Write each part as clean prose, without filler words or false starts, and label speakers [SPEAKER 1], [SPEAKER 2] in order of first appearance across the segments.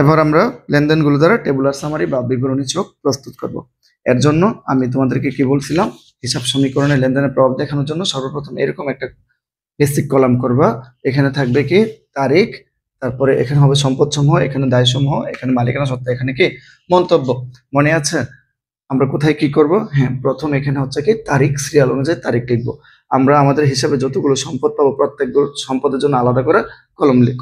[SPEAKER 1] এবার আমরা লেনদেনগুলো দ্বারা টেবুলার সামারি বা বিবরণী ছক প্রস্তুত করব। এর জন্য আমি তোমাদেরকে কি বলছিলাম, হিসাব সমীকরণে লেনদেনের প্রভাব দেখানোর জন্য সর্বপ্রথম এরকম একটা বেসিক কলাম করবা। এখানে থাকবে কি তারিখ, তারপরে এখানে হবে সম্পদ সমূহ, এখানে দায় সমূহ, এখানে মালিকানা সত্ত্ব, এখানে কি মন্তব্য। মনে আছে আমরা কোথায় কি করব? হ্যাঁ, প্রথম এখানে হচ্ছে কি তারিখ, সিরিয়াল অনুযায়ী তারিখ লিখবো। আমরা আমাদের হিসাবে যতগুলো সম্পদ পাবো প্রত্যেক সম্পদের জন্য আলাদা করে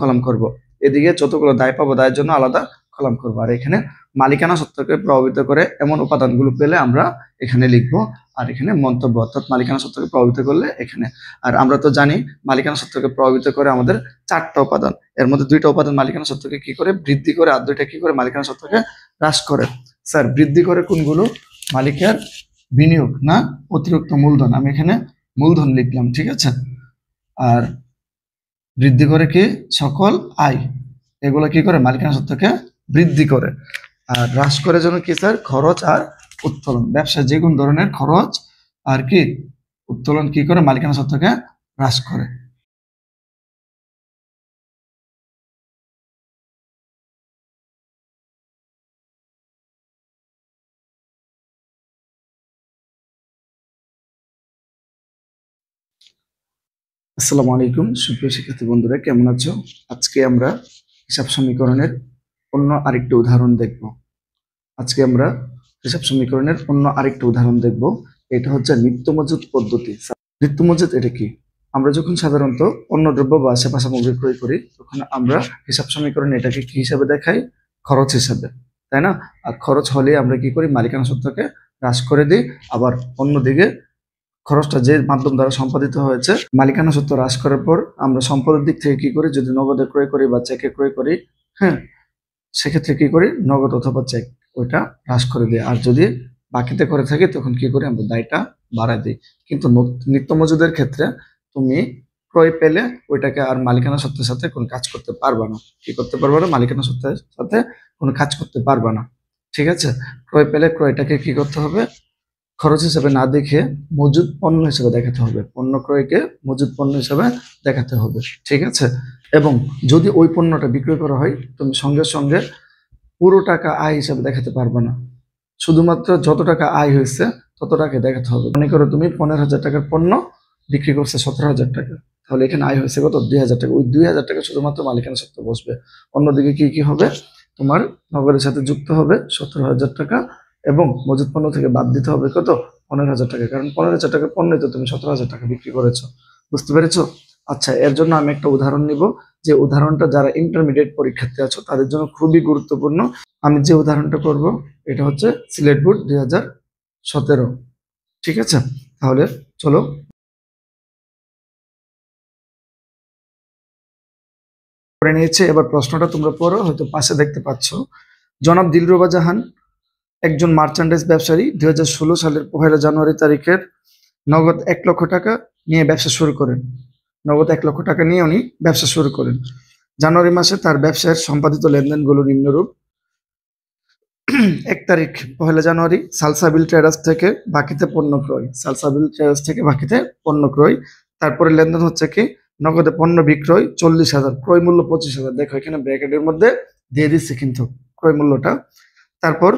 [SPEAKER 1] কলম করব। এদিকে যতগুলো দায় পাবো দায়ের জন্য আলাদা কলম করবো। আর এখানে মালিকানা সত্ত্বকে প্রভাবিত করে এমন উপাদানগুলো পেলে আমরা এখানে লিখবো। আর এখানে মন্তব্য অর্থাৎ মালিকানা সত্ত্বকে প্রভাবিত করলে এখানে। আর আমরা তো জানি মালিকানা সত্ত্বকে প্রভাবিত করে আমাদের 4টা উপাদান, এর মধ্যে 2টা উপাদান মালিকানা সত্ত্বকে কি করে বৃদ্ধি করে, আর 2টা কি করে মালিকানা সত্ত্বকে হ্রাস করে। স্যার বৃদ্ধি করে কোনগুলো? মালিকের বিনিয়োগ না অতিরিক্ত মূলধন, আমি এখানে মূলধন লিখলাম, ঠিক আছে। আর বৃদ্ধি করে কি সকল আয়, এগুলো কি করে মালিকানা সত্ত্বকে বৃদ্ধি করে। আর হ্রাস করে যেন কি স্যার? খরচ আর উত্তোলন। ব্যবসায় যে কোন ধরনের খরচ আর কি উত্তোলন কি করে মালিকানা সত্ত্বকে হ্রাস করে। আসসালামু আলাইকুম সুপ্রিয় শিক্ষার্থী বন্ধুরা, কেমন আছো? আজকে আমরা হিসাব সমীকরণের অন্য আরেকটি উদাহরণ দেখব। এটা হচ্ছে নিত্য মজুত পদ্ধতি। নিত্য মজুত এটা কি? আমরা যখন সাধারণত অন্য দ্রব্য বা সেবা সামগ্রী ক্রয় করি তখন আমরা হিসাব সমীকরণে এটাকে কি হিসাবে দেখাই? খরচ হিসাবে, তাই না? আর খরচ হলে আমরা কি করি? মালিকানা সত্ত্বকে হ্রাস করে দিই। আবার অন্যদিকে খরচটা যে মাধ্যম দ্বারা সম্পাদিত হয়েছে মালিকানা সত্ত্ব হ্রাস করার পর আমরা সম্পদের দিক থেকে কি করি? যদি নগদে ক্রয় করি বা চেকে ক্রয় করি, হ্যাঁ, সেক্ষেত্রে কি করি? নগদ অথবা চেক ওইটা হ্রাস করে দিই। আর যদি বাকিতে করে থাকি তখন কি করি? আমরা দায়টা বাড়াই দিই। কিন্তু নিত্য মজুদের ক্ষেত্রে তুমি ক্রয় পেলে ওইটাকে আর মালিকানা সত্ত্বের সাথে কোনো কাজ করতে পারবা না। কি করতে পারবা না? মালিকানা সত্ত্বের সাথে কোনো কাজ করতে পারবা না, ঠিক আছে। ক্রয় পেলে ক্রয়টাকে কি করতে হবে? খরচ হিসেবে না দেখে মজুদ পণ্য হিসেবে দেখাতে হবে। পণ্য ক্রয়কে মজুদ পণ্য হিসেবে দেখাতে হবে, ঠিক আছে। এবং যদি ওই পণ্যটা বিক্রয় করা হয় তুমি সঙ্গে সঙ্গে পুরো টাকা আয় হিসেবে দেখাতে পারবে না, শুধুমাত্র যত টাকা আয় হয়েছে তত টাকা দেখাতে হবে। মনে করো তুমি 15,000 টাকার পণ্য বিক্রি করছে 17,000 টাকা, তাহলে এখানে আয় হয়েছে কত? 2,000 টাকা। ওই 2,000 টাকা শুধুমাত্র মালিকানা সত্ত্ব বসবে। অন্যদিকে কি কি হবে? তোমার নগদের সাথে যুক্ত হবে 17,000 টাকা এবং মজুদ পণ্য থেকে বাদ দিতে হবে কত? 15,000 টাকা। কারণ 15,000 টাকার পণ্যই তো তুমি 17,000 টাকা বিক্রি করেছো। বুঝতে পেরেছো? আচ্ছা, এর জন্য আমি একটা উদাহরণ নিব, যে উদাহরণটা যারা ইন্টারমিডিয়েট পরীক্ষার্থী আছো তাদের জন্য খুবই গুরুত্বপূর্ণ। আমি যে উদাহরণটা করব এটা হচ্ছে সিলেট বোর্ড 2017, ঠিক আছে। তাহলে চলো পড়ে নিয়েছে। এবার প্রশ্নটা তোমরা পড়ো, হয়তো পাশে দেখতে পাচ্ছ। জনাব দিলরুবা জাহান একজন মার্চেন্ডাইজ ব্যবসায়ী 2016 সালের 1 জানুয়ারি তারিখের নগদ 1 লক্ষ টাকা নিয়ে ব্যবসা শুরু করেন। নগদ 1 লক্ষ টাকা নিয়ে উনি ব্যবসা শুরু করেন। জানুয়ারি মাসে তার ব্যবসায়ের সম্পাদিত লেনদেনগুলো নিম্নরূপ। 1 তারিখ 1 জানুয়ারি সালসাবিল ট্রেডার্স থেকে বাকিতে পণ্য ক্রয়। সালসাবিল ট্রেডার্স থেকে বাকিতে পণ্য ক্রয়। তারপরে লেনদেন হচ্ছে কি? নগদে পণ্য বিক্রয় 40,000, ক্রয় মূল্য 25,000। দেখো এখানে ব্র্যাকেটের মধ্যে দিয়ে দিচ্ছে কিন্তু ক্রয় মূল্যটা। তারপর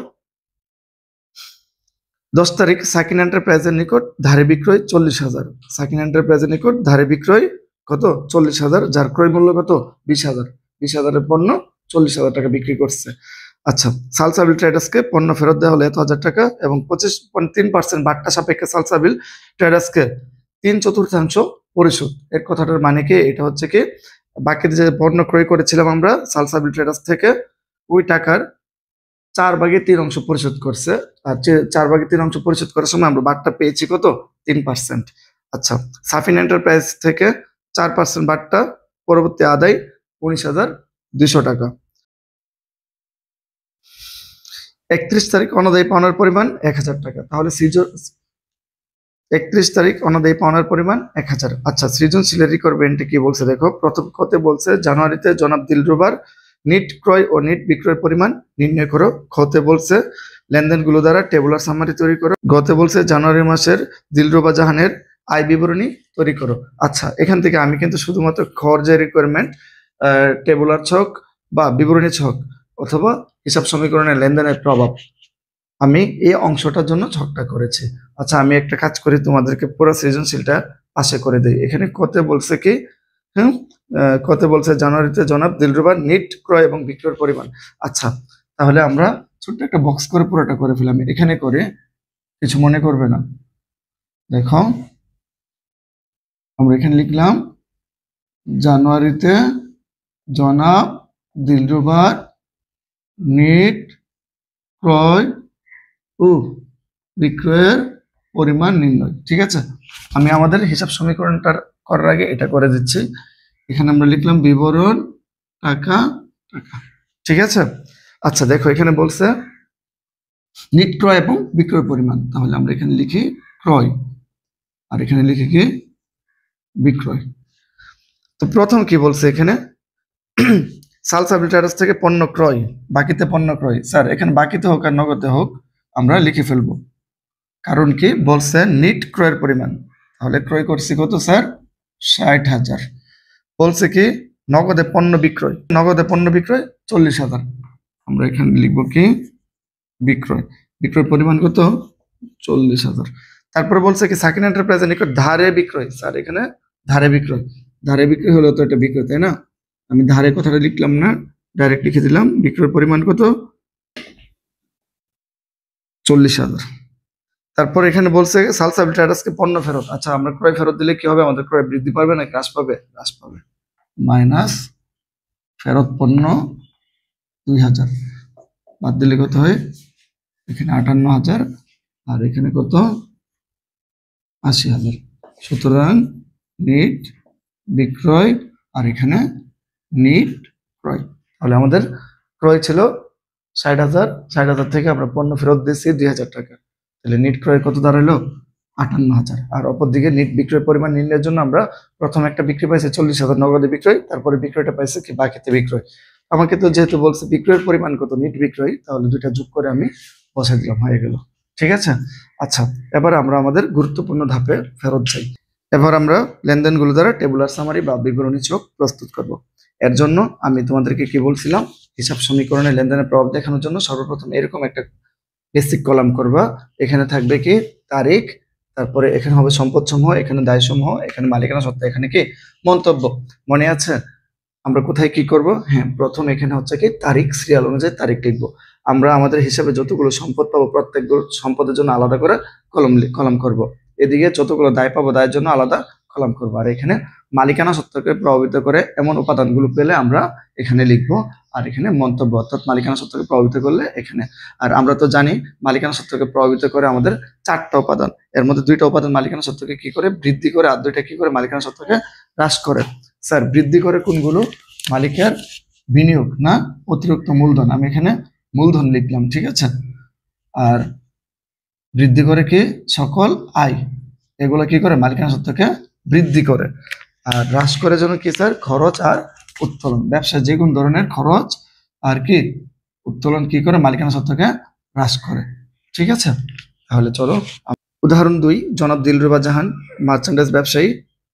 [SPEAKER 1] 10 তারিখ সাকিন এন্টারপ্রাইজের নিকট ধারে বিক্রয় 40,000। সাকিন এন্টারপ্রাইজের নিকট ধারে বিক্রয় কত? 40,000, যার ক্রয় মূল্য কত? 20,000। 20,000-এর পণ্য 40,000 টাকা বিক্রি করছে। আচ্ছা, সালসাবিল ট্রেডার্সকে পণ্য ফেরত দেওয়া হলো 1,000 টাকা এবং 3% বাট্টা সাপেক্ষে সালসাবিল ট্রেডার্সকে 3/4 পরিশোধ। এর কথাটার মানে কি? এটা হচ্ছে কি, বাকি যে পণ্য ক্রয় করেছিলাম আমরা সালসাবিল ট্রেডার্স থেকে, ওই টাকার 4/3 পরিশোধ করছে। আর 4/3 পরিশোধ করার সময় আমরা বাট্টা পেয়েছি কত? 3%। আচ্ছা, সাফিন এন্টারপ্রাইজ থেকে 4% বাট্টা, পরবর্তী আদায় 19,200 টাকা। 31 তারিখ অনাদায়ী পাওনার পরিমাণ 1,000 টাকা। তাহলে 31 তারিখ অনাদায়ী পাওনার পরিমাণ 1,000। আচ্ছা, সৃজনশীলের রিকোয়ারমেন্টে কি বলছে দেখো। প্রথম কতে বলছে জানুয়ারিতে জনাব দিলরুবার নিট ক্রয় ও নিট বিক্রয়ের পরিমাণ নির্ণয় করো। খতে বলছে লেনদেনগুলো দ্বারা টেবুলার সামারি তৈরি করো। গতে বলছে জানুয়ারি মাসের দিলরুবা জাহানের আয় বিবরণী তৈরি করো। আচ্ছা, এখান থেকে আমি কিন্তু শুধুমাত্র খর যে রিকোয়ারমেন্ট টেবুলার ছক বা বিবরণী ছক অথবা হিসাব সমীকরণের লেনদেনের প্রভাব। আমি এই অংশটার জন্য ছকটা করেছি। আচ্ছা, আমি একটা কাজ করি, তোমাদেরকে পুরো সৃজনশীলটা পাশে করে দিই। এখানে কতে বলছে কি, হ্যাঁ, কতে বলছে জানুয়ারিতে জনাব দিলরুবার নিট ক্রয় এবং বিক্রয়ের পরিমাণ। আচ্ছা, তাহলে আমরা ছোট্ট একটা বক্স করে পুরোটা করে ফেলাম। এখানে করে কিছু মনে করবে না। দেখো, আমরা এখানে লিখলাম জানুয়ারিতে জনাব দিলরুবার নিট ক্রয় ও বিক্রয়ের পরিমাণ নির্ণয়। ঠিক আছে, আমি আমাদের হিসাব সমীকরণটা করার আগে এটা করে দিচ্ছি। এখানে আমরা লিখলাম বিবরণ টাকা টাকা। ঠিক আছে, আচ্ছা দেখো, এখানে বলছে নিট ক্রয় এবং বিক্রয় পরিমাণ, তাহলে আমরা এখানে লিখি ক্রয় আর এখানে লিখি কি বিক্রয়। তো প্রথম কি বলছে এখানে, সাল সাবলিটারাস থেকে পণ্য ক্রয়, বাকিতে পণ্য ক্রয়। স্যার এখানে বাকিতে হোক আর নগদে হোক আমরা লিখে ফেলবো, কারণ কি বলছে নিট ক্রয়ের পরিমাণ। তাহলে ক্রয় করছি কত স্যার, 60,000। বলছে কি নগদে পণ্য বিক্রয়, নগদে পণ্য বিক্রয় 40,000। আমরা এখানে লিখবো কি বিক্রয়, বিক্রয় পরিমাণ কত 40,000। তারপরে বলছে কি সাকিন এন্টারপ্রাইজের নিকট ধারে বিক্রয়। স্যার এখানে ধারে বিক্রয়, ধারে বিক্রয় হলো তো এটা বিক্রয়, তাই না? আমি ধারে কথাটা লিখলাম না, ডাইরেক্ট লিখে দিলাম বিক্রয় পরিমাণ কত 40,000। তারপর এখানে বলছে সাল সাবলিটারাসকে পণ্য ফেরত। আচ্ছা, আমরা ক্রয় ফেরত দিলে কি হবে, আমাদের ক্রয় বৃদ্ধি পাবে না হ্রাস পাবে? হ্রাস পাবে। মাইনাস ফেরত পণ্য 2,000, বাদ দিলে কত হয়, এখানে 58,000 আর এখানে কত 80,000। সুতরাং নিট বিক্রয় আর এখানে নিট ক্রয়। তাহলে আমাদের ক্রয় ছিল 60,000, 60,000 থেকে আমরা পণ্য ফেরত দিয়েছি 2,000 টাকা। তাহলে নিট ক্রয় কত দাঁড়ালো 58,000। আর অপরদিকে নিট বিক্রয় পরিমাণ নির্ণয়ের জন্য আমরা প্রথম একটা বিক্রি পাইছি 40,000 নগদে বিক্রয়, তারপরে বিক্রয়টা পাইছে কি বাকিতে বিক্রয়। আমাকে তো যেহেতু বলছে বিক্রয়ের পরিমাণ কত নিট বিক্রয়, তাহলে দুইটা যোগ করে আমি বসাই দিলাম, হয়ে গেল। ঠিক আছে, আচ্ছা এবার আমরা আমাদের গুরুত্বপূর্ণ ধাপে ফেরত যাই। এবার আমরা লেনদেনগুলো দ্বারা টেবুলার সামারি বা বিবরণী ছক প্রস্তুত করব। এর জন্য আমি তোমাদেরকে কি বলছিলাম, হিসাব সমীকরণে লেনদেনের প্রভাব দেখানোর জন্য সর্বপ্রথম এরকম একটা বেসিক কলাম করবা। এখানে থাকবে কি তারিখ, তারপরে এখানে হবে সম্পদ সমূহ, এখানে দায় সমূহ, এখানে মালিকানা সত্ত্বা, এখানে কি মন্তব্য। মনে আছে আমরা কোথায় কি করব? হ্যাঁ, প্রথম এখানে হচ্ছে কি তারিখ, সিরিয়াল অনুযায়ী তারিখ লিখবো। আমরা আমাদের হিসাবে যতগুলো সম্পদ পাবো প্রত্যেক সম্পদের জন্য আলাদা করে কলম করব। এদিকে যতগুলো দায় পাবো দায়ের জন্য আলাদা কলাম করবো। আর এখানে মালিকানা সত্ত্বকে প্রভাবিত করে এমন উপাদানগুলো পেলে আমরা এখানে লিখবো। আর এখানে মন্তব্য, অর্থাৎ মালিকানা সত্ত্বকে প্রভাবিত করলে এখানে। আর আমরা তো জানি মালিকানা সত্ত্বকে প্রভাবিত করে আমাদের 4টা উপাদান, এর মধ্যে 2টা উপাদান মালিকানা সত্ত্বকে কি করে বৃদ্ধি করে, আর 2টা কি করে মালিকানা সত্ত্বকে হ্রাস করে। স্যার বৃদ্ধি করে কোনগুলো? মালিকের বিনিয়োগ না অতিরিক্ত মূলধন, আমি এখানে মূলধন লিখলাম। ঠিক আছে, আর বৃদ্ধি করে কি সকল আয়, এগুলো কি করে মালিকানা সত্ত্বকে বৃদ্ধি করে। আর হ্রাস করে যেন কি স্যার খরচ আর উত্তোলন, ব্যবসায় যে কোন ধরনের খরচ আর কি উত্তোলন কি করে মালিকানা সত্ত্বকে হ্রাস করে। ঠিক আছে, তাহলে চলো উদাহরণ 2। জনাব দিলরুবা জাহান মার্চেন্ডাইজ ব্যবসায়ী,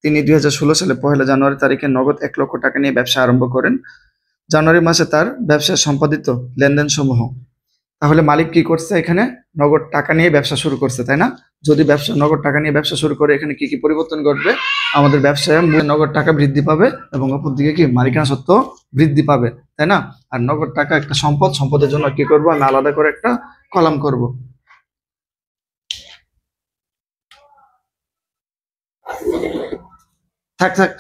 [SPEAKER 1] তিনি 2016 সালে 1 জানুয়ারি তারিখে নগদ 1 লক্ষ টাকা নিয়ে ব্যবসা আরম্ভ করেন। জানুয়ারি মাসে তার ব্যবসায় সম্পাদিত লেনদেন সমূহ। তাহলে মালিক কি করছে, এখানে নগদ টাকা নিয়ে ব্যবসা শুরু করছে, তাই না? যদি ব্যবসা নগদ টাকা নিয়ে ব্যবসা শুরু করে, এখানে কি কি পরিবর্তন ঘটবে? আমাদের ব্যবসায় নগদ টাকা বৃদ্ধি পাবে এবং অপরদিকে কি মালিকানা সত্ত্ব বৃদ্ধি পাবে, তাই না? আর নগদ টাকা একটা সম্পদ, সম্পদের জন্য কি করবো, আমি আলাদা করে একটা কলাম করব। থাক থাক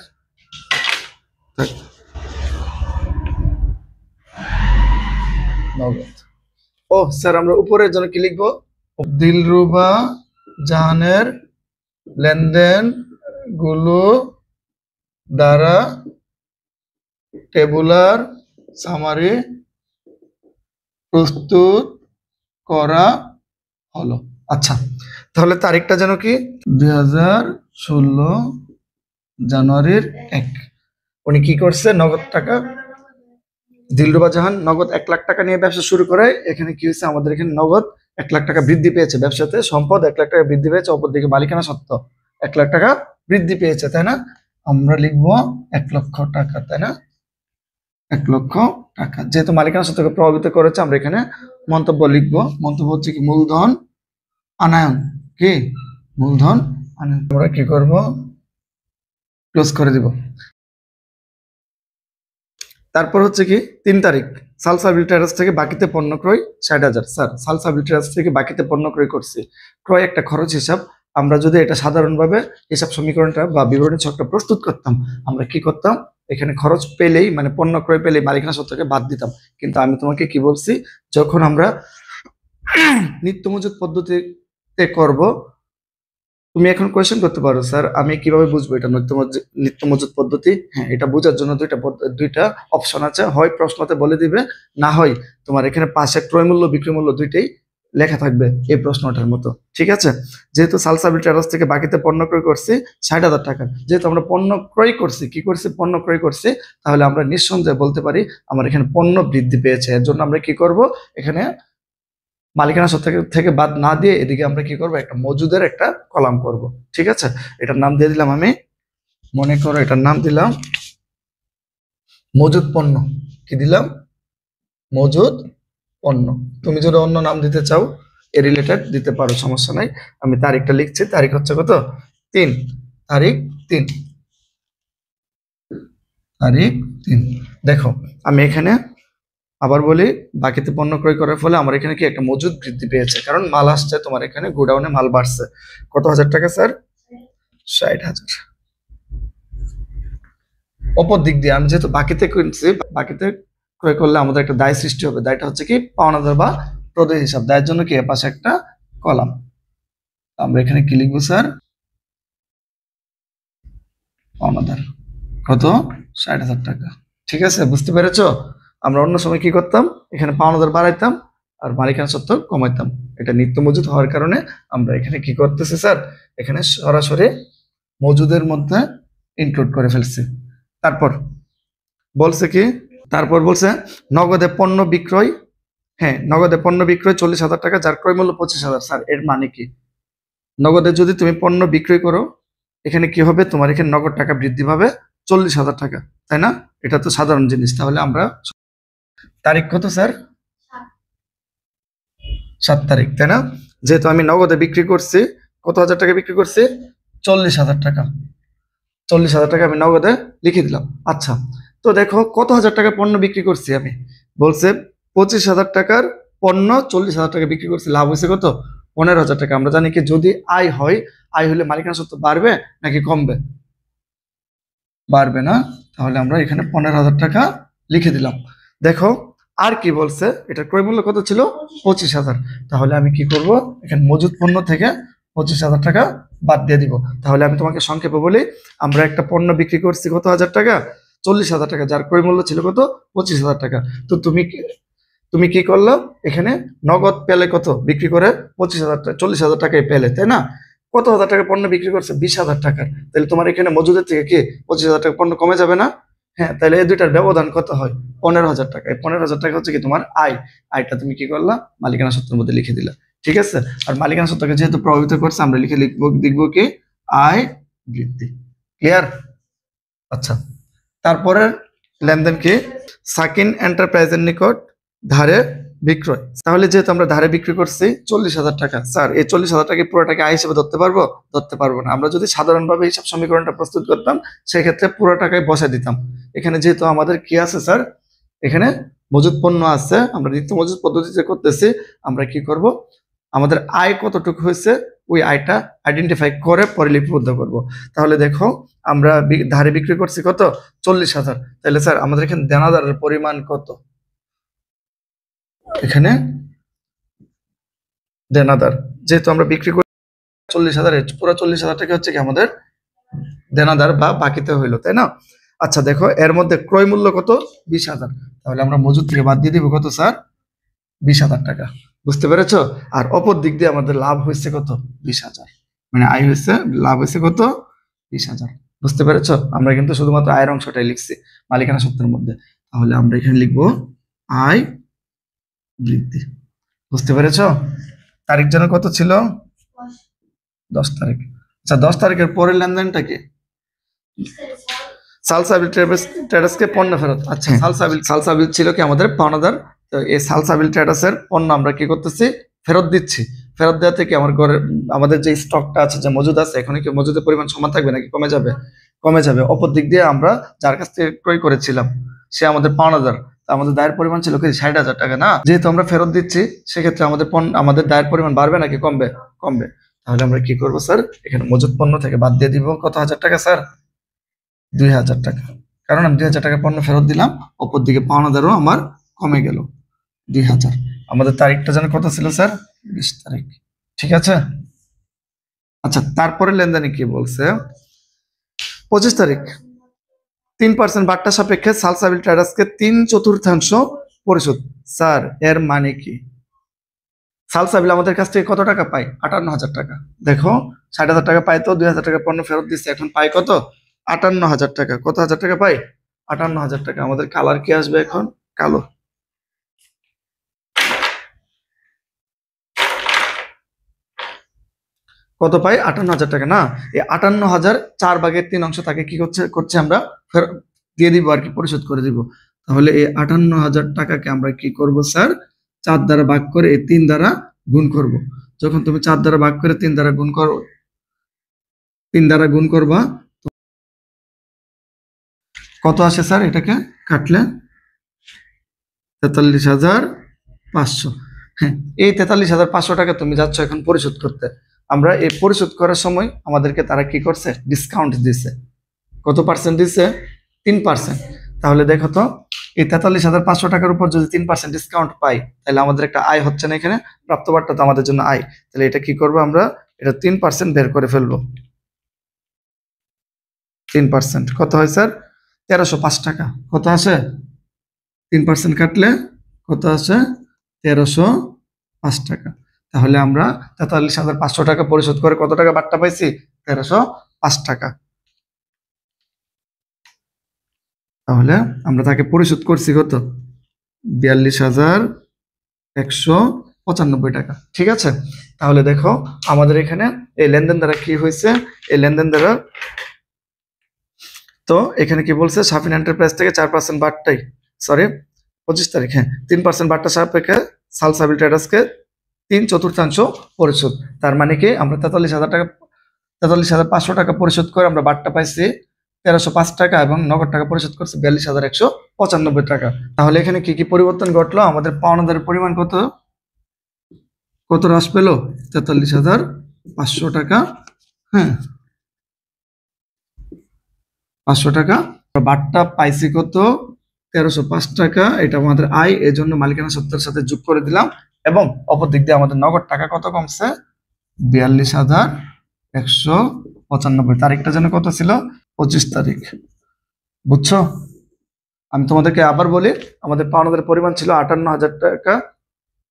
[SPEAKER 1] থাক, নগদ। ও স্যার, আমরা উপরের জন্য কি লিখবো? দিলরুবা জাহানের লেনদেন গুলো দ্বারা টেবুলার সামারি প্রস্তুত করা হলো। আচ্ছা, তাহলে তারিখটা যেন কি 2016 জানুয়ারির 1। উনি কি করছে, নগদ টাকা, দিলরুবা জাহান নগদ 1 লাখ টাকা নিয়ে ব্যবসা শুরু করে। এখানে কি হয়েছে, আমাদের এখানে নগদ 1 লাখ টাকা বৃদ্ধি পেয়েছে, ব্যবসাতে সম্পদ 1 লাখ টাকা বৃদ্ধি পেয়েছে, অপরদিকে মালিকানা সত্ত্ব 1 লাখ টাকা বৃদ্ধি পেয়েছে, তাই না? আমরা লিখবো 1 লক্ষ টাকা, তাই না? 1,00,000 টাকা। যেহেতু মালিকানা সূত্রকে প্রভাবিত করেছে আমরা এখানে মন্তব্য লিখবো। মন্তব্য হচ্ছে কি মূলধন আনায়ন, কি মূলধন আনায়ন। আমরা কি করব, ক্লোজ করে দিব। তারপর হচ্ছে কি 3 তারিখ সালসাবিল ট্রেডার্স থেকে বাকিতে পণ্য ক্রয় 60,000। স্যার সালসাবিল ট্রেডার্স থেকে বাকিতে পণ্য ক্রয় করছি, ক্রয় একটা খরচ হিসাব। আমরা যদি এটা সাধারণভাবে হিসাব সমীকরণটা বা বিবরণী ছকটা প্রস্তুত করতাম, আমরা কি করতাম, এখানে খরচ পেলেই মানে পণ্য ক্রয় পেলেই মালিকানা সূত্রকে বাদ দিতাম। কিন্তু আমি তোমাকে কি বলছি, যখন আমরা নিত্য মজুত পদ্ধতিতে করব, তুমি এখন কোয়েশ্চেন করতে পারো স্যার আমি কিভাবে বুঝবো এটা নিত্য মজুত পদ্ধতি। হ্যাঁ, এটা বোঝার জন্য দুইটা অপশন আছে, হয় প্রশ্নতে বলে দিবে, না হয় তোমার এখানে পাশে ক্রয় মূল্য বিক্রয় মূল্য দুইটাই লেখা থাকবে এই প্রশ্নটার মতো। ঠিক আছে, যেহেতু সালসাবিল ট্রেডার্স থেকে বাকিতে পণ্য ক্রয় করছি 60,000 টাকা, যেহেতু আমরা পণ্য ক্রয় করছি, কি করছি, পণ্য ক্রয় করছি, তাহলে আমরা নিঃসন্দেহে বলতে পারি আমার এখানে পণ্য বৃদ্ধি পেয়েছে। এর জন্য আমরা কি করব, এখানে মালিকানা সত্ত্ব থেকে বাদ না দিয়ে এদিকে আমরা কি করব, একটা মজুদের একটা কলাম করব। ঠিক আছে, এটার নাম দিয়ে দিলাম আমি, মনে করো এটার নাম দিলাম মজুদ পণ্য। কি দিলাম, মজুদ পণ্য। তুমি যদি অন্য নাম দিতে চাও এ রিলেটেড দিতে পারো, সমস্যা নাই। আমি তারিখটা লিখছি, তারিখ হচ্ছে কত, 3 তারিখ 3 তারিখ 3। দেখো আমি এখানে আবার বলি, বাকিতে পণ্য ক্রয় করার ফলে আমার এখানে কি একটা মজুদ বৃদ্ধি পেয়েছে, কারণ মাল আসছে, তোমার এখানে গোডাউনে মাল বাড়ছে। কত হাজার টাকা স্যার, 60,000। অপর দিক দিয়ে আমি যেহেতু বাকিতে কিনছি, বাকিতে ক্রয় করলে আমাদের একটা দায় সৃষ্টি হবে। দায়টা হচ্ছে কি পাওনাদার বা প্রদেয় হিসাব। দায়ের জন্য কি এর পাশে একটা কলাম, আমরা এখানে কি লিখবো স্যার, পাওনাদার কত, 60,000 টাকা। ঠিক আছে, বুঝতে পেরেছো। আমরা অন্য সময় কি করতাম, এখানে পাওনাদার বাড়াইতাম আর মালিকানা সত্ত্ব কমাইতাম। এটা নিত্য মজুদ হওয়ার কারণে আমরা এখানে কি করতেছি স্যার, এখানে সরাসরি মজুদের মধ্যে ইনক্লুড করে ফেলছি। তারপর বলছে কি, তারপর বলছে নগদে পণ্য বিক্রয়, হ্যাঁ নগদে পণ্য বিক্রয় 40,000 টাকা, যার ক্রয় মূল্য 25,000। স্যার এর মানে কি, নগদে যদি তুমি পণ্য বিক্রয় করো, এখানে কি হবে, তোমার এখানে নগদ টাকা বৃদ্ধি পাবে 40,000 টাকা, তাই না? এটা তো সাধারণ জিনিস। তাহলে আমরা তারিখ কত স্যার, 7 তারিখ, তাই না? যেহেতু আমি নগদে বিক্রি করছি, কত হাজার টাকা বিক্রি করছি, 40,000 টাকা। 40,000 টাকা আমি নগদে লিখে দিলাম। আচ্ছা, তো দেখো কত হাজার টাকা পণ্য বিক্রি করছি আমি, বলছে 25,000 টাকার পণ্য 40,000 টাকা বিক্রি করছি, লাভ হয়েছে কত, 15,000 টাকা। আমরা জানি কি যদি আয় হয়, আয় হলে মালিকানা সত্ত্ব বাড়বে নাকি কমবে, বাড়বে না। তাহলে আমরা এখানে 15,000 টাকা লিখে দিলাম। দেখো আর কি বলছে, এটা ক্রয় মূল্য কত ছিল, 25,000। তাহলে আমি কি করব, এখানে মজুদ পণ্য থেকে 25,000 টাকা বাদ দিয়ে দিব। তাহলে আমি তোমাকে সংক্ষেপে বলি, আমরা একটা পণ্য বিক্রি করছি কত হাজার টাকা, 40,000 টাকা, যার ক্রয় মূল্য ছিল কত, 25,000 টাকা। তো তুমি কি করলো, এখানে নগদ পেলে কত, বিক্রি করে 25,000 টাকা, 40,000 টাকায় পেলে, তাই না? কত হাজার টাকা পণ্য বিক্রি করছে, 20,000 টাকার। তাহলে তোমার এখানে মজুদের থেকে কি 25,000 টাকা পণ্য কমে যাবে না? হ্যাঁ, তাহলে এই দুইটার ব্যবধান কত হয়, 15,000 টাকা। এই 15,000 টাকা হচ্ছে কি তোমার আয়। আয়টা তুমি কি করলা, মালিকানা সত্ত্বের মধ্যে লিখে দিলা। ঠিক আছে, আর মালিকানা সত্ত্বকে যেহেতু প্রভাবিত করছে, আমরা লিখবো কি আয় বৃদ্ধি। ক্লিয়ার? আচ্ছা, তারপরে লেনদেন কি, সাকিন এন্টারপ্রাইজের নিকট ধারে বিক্রয়। তাহলে যেহেতু আমরা ধারে বিক্রি করছি 40,000 টাকা, স্যার এই 40,000 টাকা পুরোটাকে আয় হিসেবে ধরতে পারবো, ধরতে পারবো না। আমরা যদি সাধারণভাবে হিসাব সমীকরণটা প্রস্তুত করতাম, সেক্ষেত্রে পুরো টাকায় বসে দিতাম। এখানে যেহেতু আমাদের কি আছে স্যার, এখানে মজুদ পণ্য আছে, আমরা নিত্য মজুদ পদ্ধতিতে করতেছি, আমরা কি করব, আমাদের আয় কতটুকু হয়েছে ওই আয়টা আইডেন্টিফাই করে পরে লিপিবদ্ধ করব। তাহলে দেখো আমরা ধারে বিক্রি করছি কত, 40,000। তাহলে স্যার আমাদের এখানে দেনাদারের পরিমাণ কত, এখানে দেনাদার, যেহেতু আমরা বিক্রি করি 40,000, পুরো 40,000 টাকা হচ্ছে কি আমাদের দেনাদার বা বাকিতে হইলো, তাই না? আচ্ছা দেখো এর মধ্যে ক্রয় মূল্য কত, 20,000। তাহলে আমরা মজুদ থেকে বাদ দিয়ে দিব কত স্যার, 20,000 টাকা। বুঝতে পেরেছো? আর অপর দিক দিয়ে আমাদের লাভ হয়েছে কত, 20,000, মানে আয় হয়েছে, লাভ হয়েছে কত, 20,000। বুঝতে পেরেছো? আমরা কিন্তু শুধুমাত্র আয়ের অংশটাই লিখছি মালিকানা সত্ত্বের মধ্যে। তাহলে আমরা এখানে লিখবো আয় বৃদ্ধি। বুঝতে পেরেছো? তারিখ যেন কত ছিল, 10 তারিখ। আচ্ছা 10 তারিখের পরের লেনদেনটা কি, সালসাবিল ট্রেডার্সকে পণ্য ফেরত। আচ্ছা, সালসাবিল ছিল কি আমাদের পাওনাদার। তো এই সালসাবিল ট্রেডার্সের পণ্য আমরা কি করতেছি, ফেরত দিচ্ছি। ফেরত দেওয়া থেকে আমাদের যে স্টকটা আছে, যে মজুদ আছে, এখন কি মজুদের পরিমাণ সমান থাকবে নাকি কমে যাবে? কমে যাবে। অপর দিক দিয়ে আমরা যার কাছ থেকে ক্রয় করেছিলাম সে আমাদের পাওনাদার, আমাদের দায়ের পরিমাণ ছিল কি 60,000 টাকা না? যেহেতু আমরা ফেরত দিচ্ছি সেক্ষেত্রে আমাদের দায়ের পরিমাণ বাড়বে নাকি কমবে? কমবে। তাহলে আমরা কি করবো স্যার, এখানে মজুদ পণ্য থেকে বাদ দিয়ে দিব কত হাজার টাকা স্যার? 2,000 টাকা। কারণ আমি 2,000 টাকা পণ্য ফেরত দিলাম, অপর দিকে পাওনাদারও আমার কমে গেল 2,000। আমাদের তারিখটা যেন কত ছিল স্যার? 20 তারিখ। ঠিক আছে। আচ্ছা, তারপরে লেনদেনে কি বলছে? 25 তারিখ 3% বাট্টা সাপেক্ষে সালসাবিল ট্রেডার্সকে 3/4 পরিশোধ। স্যার এর মানে কি? সালসাবিল আমাদের কাছ থেকে কত টাকা পায়? 58,000 টাকা। দেখো 60,000 টাকা পাই, তো 2,000 টাকা পণ্য ফেরত দিচ্ছে, এখন পাই কত? 58,000 টাকা। কত হাজার টাকা পাই? 58,000 টাকা। আমাদের কালার কি আসবে এখন? কালো। কত পাই? 58,000 টাকা না? এই 58,000 4/3 অংশ তাকে কি করছে আমরা দিয়ে দিব আর কি, পরিশোধ করে দিব। তাহলে এই 58,000 টাকাকে আমরা কি করব স্যার? 4 দ্বারা ভাগ করে এই 3 দ্বারা গুণ করব। যখন তুমি 4 দ্বারা ভাগ করে 3 দ্বারা গুণ করবা, কত আসে স্যার? এটাকে কাটলে 43,500। হ্যাঁ, এই 43,500 টাকা তুমি যাচ্ছ এখন পরিশোধ করতে। আমরা এই পরিশোধ করার সময় আমাদেরকে তারা কি করছে? ডিসকাউন্ট দিছে। কত পার্সেন্ট দিছে? 3%। তাহলে দেখো তো, এই 43,500 টাকার উপর যদি 3% ডিসকাউন্ট পাই, তাহলে আমাদের একটা আয় হচ্ছে না এখানে? প্রাপ্তবারটা তো আমাদের জন্য আয়। তাহলে এটা কি করবো আমরা? এটা 3% বের করে ফেলবো। 3% কত হয় স্যার? 1305 টাকা। কত আসে? 3% কাটলে কত আসে? 1305 টাকা। তাহলে আমরা 43,500 টাকা পরিশোধ করে কত টাকা বাট্টা পাইছি? 1305 টাকা। তাহলে আমরা তাকে পরিশোধ করছি কত? 42,195 টাকা। ঠিক আছে। তাহলে দেখো আমাদের এখানে এই লেনদেন দ্বারা কি হয়েছে? এই লেনদেন দ্বারা তো এখানে কি বলছে? শাফিন এন্টারপ্রাইজ থেকে 4% বাট্টাই, সরি 25 তারিখ, হ্যাঁ 3% বাট্টা সাপেক্ষে সালসাবিল ট্রেডার্সকে 3/4 পরিশোধ। তার মানে কি আমরা 43,500 টাকা পরিশোধ করে আমরা বাট্টা পাইছি 1305 টাকা এবং নগদ টাকা পরিশোধ করছে 42,195 টাকা। তাহলে এখানে কি কি পরিবর্তন ঘটলো? আমাদের পাওনাদারের পরিমাণ কত হ্রাস পেল? 43,500 টাকা। হ্যাঁ, 500 টাকা। বাট্টা পাইছি কত? 1305 টাকা। এটা আমাদের আয়, এই জন্য মালিকানা সত্ত্বের সাথে যোগ করে দিলাম। এবং অপর দিক দিয়ে আমাদের নগদ টাকা কত কমছে? 42,195। তারিখটা যেন কত ছিল? 25 তারিখ। বুঝছো? আমি তোমাদেরকে আবার বলি, আমাদের পাওনাদার পরিমাণ ছিল 58,000 টাকা।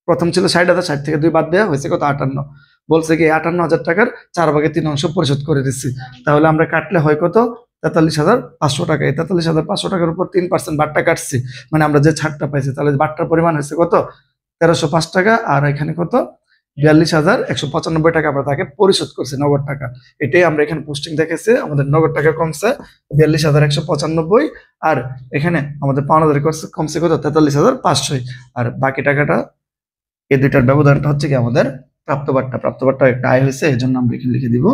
[SPEAKER 1] প্রথম ছিল 60,000, 60 থেকে 2 বাদ দেওয়া হয়েছে কত? 58। বলছে কি 58,000 টাকার 4/3 অংশ পরিশোধ করে দিচ্ছি। তাহলে আমরা কাটলে হয় কত? 43,500 টাকা। এই 43,500 টাকার উপর 3% বাট্টা কাটছি, মানে আমরা যে ছাড়টা পাইছি। তাহলে বাট্টার পরিমাণ হয়েছে কত? 1305 টাকা। আর এখানে কত? 42,195 টাকা আমরা তাকে পরিশোধ করছি নগদ টাকা। এটাই আমরা এখানে পোস্টিং দেখেছি। আমাদের নগদ টাকা কমছে 42,195, আর এখানে আমাদের পাওনাদার কমছে কত? 43,500। আর বাকি টাকাটা, এই দুইটার ব্যবধানটা হচ্ছে কি আমাদের প্রাপ্তবারটা একটা আয় হয়েছে, এই জন্য আমরা এখানে লিখে দিব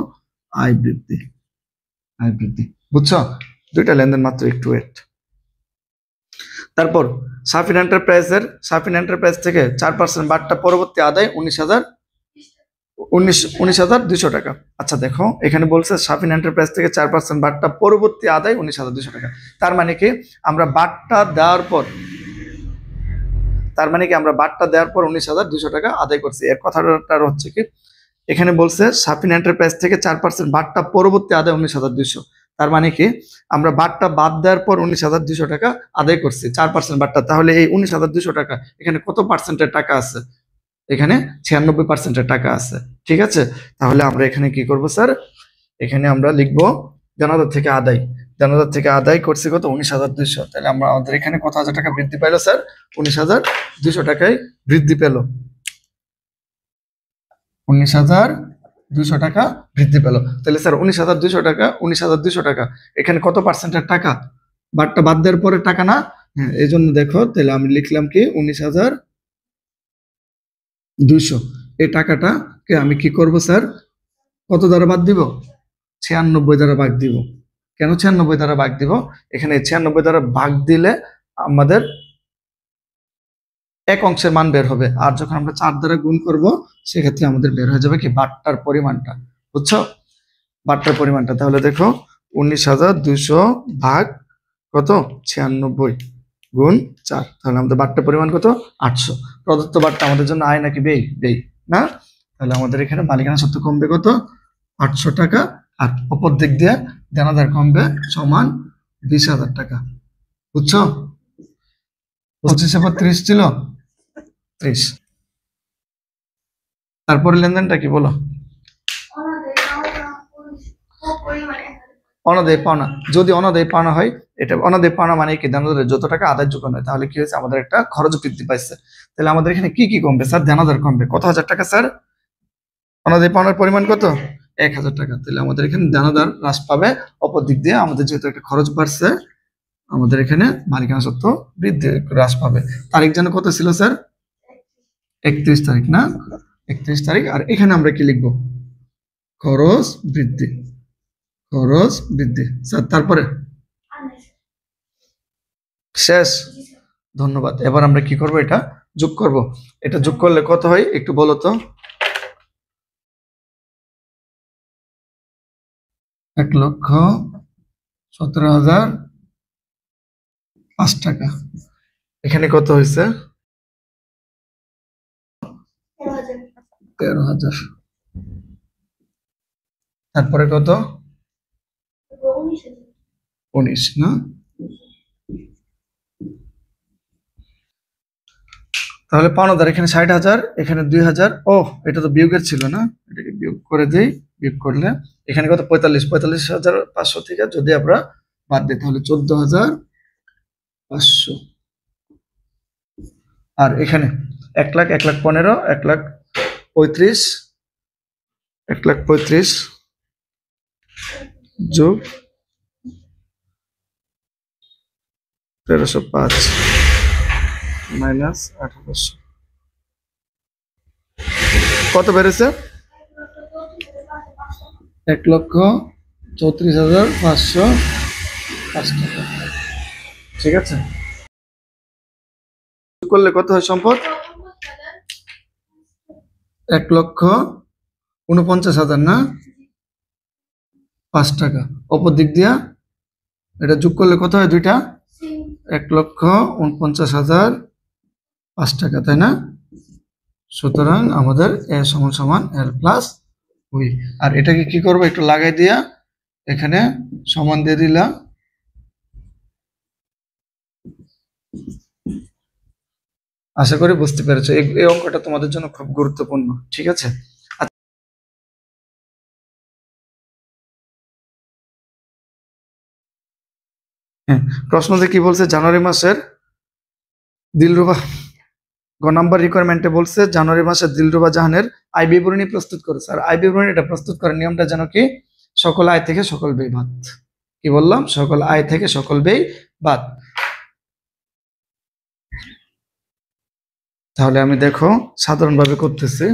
[SPEAKER 1] আয় বৃদ্ধি। আয় বৃদ্ধি। বুঝছো? দুইটা লেনদেন মাত্র, একটু ওয়েট। তারপর শাফিন এন্টারপ্রাইজ থেকে 4% বাট্টা পরবর্তী আদায় 19,200 টাকা। আচ্ছা দেখো এখানে বলছে শাফিন এন্টারপ্রাইজ থেকে 4% বাট্টা পরবর্তী আদায় 19,200 টাকা। তার মানে কি আমরা বাট্টা দেওয়ার পর 19,200 টাকা আদায় করছি। এর কথাটা হচ্ছে কি, এখানে বলছে শাফিন এন্টারপ্রাইজ থেকে 4% বাট্টা পরবর্তী আদায় 19,200। তার মানে কি আমরা বাট্টা বাদ দেওয়ার পর 19,200 টাকা আদায় করছি 4% বাট্টা। তাহলে এই 19,200 টাকা এখানে কত পার্সেন্টের টাকা আছে? এখানে 96% টাকা আছে। ঠিক আছে। তাহলে আমরা এখানে কি করব স্যার? এখানে আমরা লিখবো দেনাদার থেকে আদায় করছি কত? 19,200। তাহলে আমাদের এখানে কত হাজার টাকা বৃদ্ধি পাইলো স্যার? 19,200 টাকায় বৃদ্ধি পেল। 19,200 টাকা বৃদ্ধি পেল। তাহলে স্যার 19,200 টাকা এখানে কত পার্সেন্টের টাকা? বারটা বাদ দেওয়ার পরে টাকা না, হ্যাঁ এই জন্য দেখো তাহলে আমি লিখলাম কি 19,200। এই টাকাটাকে আমি কি করব স্যার, কত দ্বারা বাদ দিব, 96 দ্বারা ভাগ দিব। কেন 96 দ্বারা ভাগ দিব, এখানে 96 দ্বারা ভাগ দিলে আমাদের এক অংশের মান বের হবে, আর যখন আমরা 4 দ্বারা গুণ করব সেক্ষেত্রে আমাদের বের হয়ে যাবে কি বারটার পরিমাণটা। বুঝছো, বারটার পরিমাণটা। তাহলে দেখো 19,200 ভাগ কত 96 গুণ 4, তাহলে আমাদের বারটার পরিমাণ কত 800। প্রদত্ত বারটা আমাদের জন্য আয় নাকি ব্যয়, ব্যয় না। তাহলে আমাদের এখানে মালিকানা সত্ত্ব কমবে কত 800 টাকা, আর অপর দিক দিয়ে দেনাদার কমবে সমান 20,000 টাকা। বুঝছো, 25 এর পর 30 ছিল 30। তারপরে লেনদেনটা কি বলো, অনাদায়ী পাওনা। যদি অনাদায়ী পাওনা হয়, এটা অনাদায়ী পাওনা মানে কি দেনাদারের যত টাকা আদায় যোগ্য নয়, তাহলে কি হয়েছে আমাদের একটা খরচ বৃদ্ধি পাইছে। তাহলে আমাদের এখানে কি কি কমবে স্যার, দেনাদার কমবে কত হাজার টাকা স্যার, অনাদায়ী পাওনার পরিমাণ কত 1,000 টাকা। তাহলে আমাদের এখানে দেনাদার হ্রাস পাবে, অপর দিক দিয়ে আমাদের যেহেতু একটা খরচ বাড়ছে আমাদের এখানে মালিকানা সত্ত্ব বৃদ্ধি হ্রাস পাবে। তারিখ যেন কত ছিল স্যার, 31 তারিখ না, 31 তারিখ। আর এখানে আমরা কি লিখবো, খরচ বৃদ্ধি, খরচ বৃদ্ধি স্যার। তারপরে শেষ, ধন্যবাদ। এবার আমরা কি করব, এটা যোগ করব। এটা যোগ করলে কত হয় একটু বলো তো, 1,17,005 টাকা। এখানে কত হয়েছে 13,000। তারপরে কত 19 না। তাহলে পাওনাদার এখানে 60,000, এখানে 2,000। ও এটা তো বিয়োগের ছিল না, এটাকে বিয়োগ করে দিই। বিয়োগ করলে এখানে কত 45,500 থেকে যদি আমরা বাদ দিই তাহলে 14,500। আর এখানে 1,00,000, 1,15,000, 1,35,000, 1,35,000 যোগ 1,305 মাইনাস 1,800 কত বেড়েছে, 1,34,505 টাকা। ঠিক আছে, করলে কত হয় সম্পদ, 1,49,000 না 5 টাকা। অপর দিক দিয়া এটা যোগ করলে কত হয় দুইটা, 1,49,005 টাকা, তাই না। সুতরাং আমাদের এ সমান সমান এল প্লাস উই। আর এটাকে কি করবো একটু লাগাই দিয়া এখানে সমান দিয়ে দিলাম। আশা করি বুঝতে পেরেছো, এই অঙ্কটা তোমাদের জন্য খুব গুরুত্বপূর্ণ। ঠিক আছে, হ্যাঁ প্রশ্নতে কি বলছে, জানুয়ারি মাসের দিলরুবা গ নাম্বার রিকোয়ারমেন্টে বলছে জানুয়ারি মাসে দিলরুবা জাহানের আয় বিবরণী প্রস্তুত করেছে। আর আয় বিবরণীটা প্রস্তুত করার নিয়মটা যেন কি, সকল আয় থেকে সকল ব্যয় বাদ। কি বললাম, সকল আয় থেকে সকল ব্যয় বাদ। তাহলে আমি দেখো সাধারণভাবে করতেছি,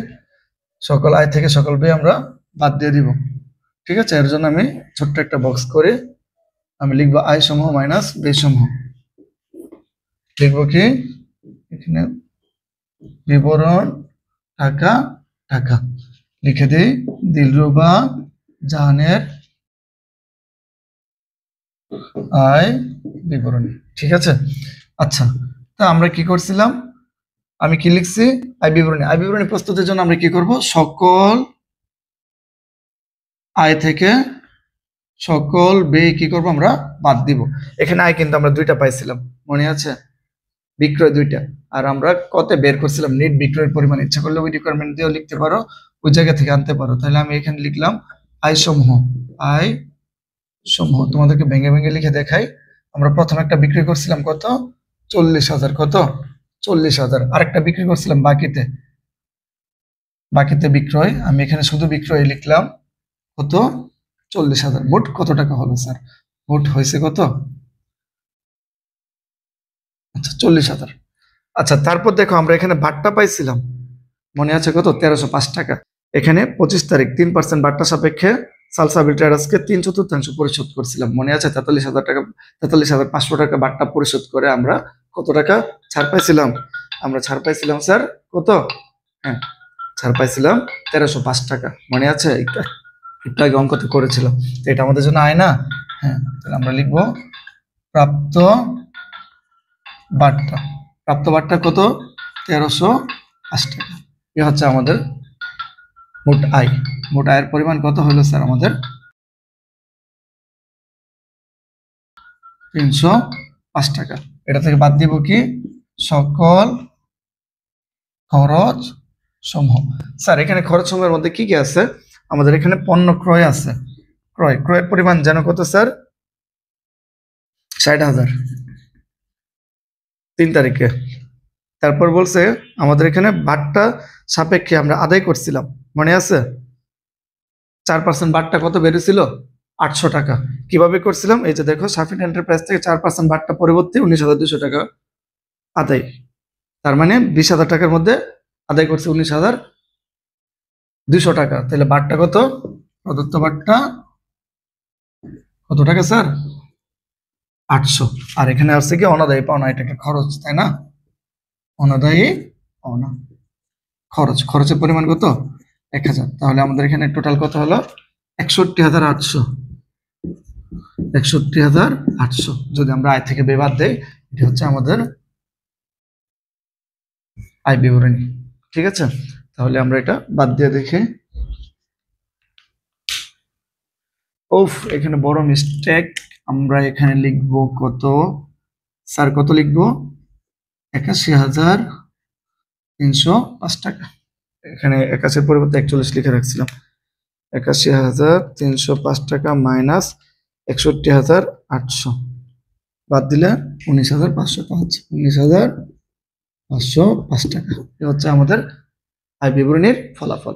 [SPEAKER 1] সকল আয় থেকে সকল ব্যয় আমরা বাদ দিয়ে দিব। ঠিক আছে, এর জন্য আমি ছোট্ট একটা বক্স করে আমি লিখবো আয় সমূহ মাইনাস ব্যয় সমূহ। লিখবো কি এখানে বিবরণ টাকা টাকা লিখে দিই, দিলরুবা জাহানের আয় বিবরণী। ঠিক আছে, আচ্ছা তা আমরা কি করছিলাম, আমি কি লিখছি, আয় বিবরণী। আয় বিবরণী প্রস্তুতের জন্য আমরা কি করব, সকল আয় থেকে সকল ব্যয় কি করব আমরা বাদ দিব। এখানে আয় কিন্তু আমরা দুইটা পাইছিলাম, মনে আছে, বিক্রয় দুইটা, আর আমরা কত বের করছিলাম নেট বিক্রয়ের পরিমাণ। ইচ্ছা করলে ওই রিকোয়ারমেন্ট দিয়েও লিখতে পারো, ওই জায়গা থেকে আনতে পারো। তাহলে আমি এখানে লিখলাম আয় সমূহ, আয় সমূহ তোমাদেরকে ভেঙে ভেঙে লিখে দেখাই। আমরা প্রথম একটা বিক্রি করছিলাম কত 40,000, কত 40,000। আরেকটা বিক্রি করছিলাম বাকিতে, বাকিতে বিক্রয়, আমি এখানে শুধু বিক্রয় লিখলাম কত 40,000। মোট কত টাকা হলো স্যার, মোট হয়েছে কত আচ্ছা 40,000। আচ্ছা তারপর দেখো আমরা এখানে বাট্টা পাইছিলাম, মনে আছে কত, 1305 টাকা। এখানে 25 তারিখ 3% বাট্টা সাপেক্ষে সালসাবিল ট্রেডার্সকে 3/4 পরিশোধ করছিলাম, মনে আছে? 43,000 টাকা, 43,500 টাকা বাট্টা পরিশোধ করে আমরা কত টাকা ছাড় পাইছিলাম? আমরা ছাড় পাইছিলাম স্যার কত? হ্যাঁ, ছাড় পাইছিলাম 1305 টাকা, মনে আছে? একটু আগে অঙ্কতে করেছিলাম। তো এটা আমাদের জন্য আয় না? হ্যাঁ, তাহলে আমরা লিখবো প্রাপ্ত বাট্টা। প্রাপ্ত বাট্টা কত? 1305 টাকা। এ হচ্ছে আমাদের মোট আয়। মোট আয়ের পরিমাণ কত হলো স্যার আমাদের? 305 টাকা। এটা থেকে বাদ দিব কি? সকল খরচ সমূহ। স্যার এখানে খরচ সমূহের মধ্যে কি কি আছে? আমাদের এখানে পণ্য ক্রয় আছে। ক্রয়ের পরিমাণ যেন কত স্যার? 60,000 3 তারিখে। তারপর বলছে আমাদের এখানে বাট্টা সাপেক্ষে আমরা আদায় করছিলাম, মনে আছে? 4% বাট্টা কত বেড়েছিল? 800 টাকা। কিভাবে করছিলাম? এই যে দেখো, সাফিন এন্টারপ্রাইজ থেকে 4% বাট্টা পরিবর্তে 19,200 টাকা আদায়। তার মানে 20,000 টাকার মধ্যে আদায় করছে 19,200 টাকা। তাহলে বাট্টা কত? প্রদত্ত বাট্টা কত টাকা স্যার? 800। আর এখানে আসছে কি অনাদায়ী পাওনা, এটাকে খরচ, তাই না? অনাদায়ী পাওনা খরচের পরিমাণ কত? 1,000। তাহলে আমাদের এখানে টোটাল কত হলো? 61,800। 61,800 যদি আমরা আয় থেকে বিবাদ দেই, এটা হচ্ছে আমাদের আয় বিবরণী। ঠিক আছে, তাহলে আমরা এটা বাদ দিয়ে দেখি। ওফ, এখানে বড় মিস্টেক। আমরা এখানে লিখবো কত স্যার? কত লিখবো? 81,305 টাকা। এখানে 81 পরিবর্তে 41 লিখে রাখছিলাম। 81,305 টাকা মাইনাস 61,800 বাদ দিলে 19,505। 19,505 টাকা। এ হচ্ছে আমাদের আয় বিবরণীর ফলাফল।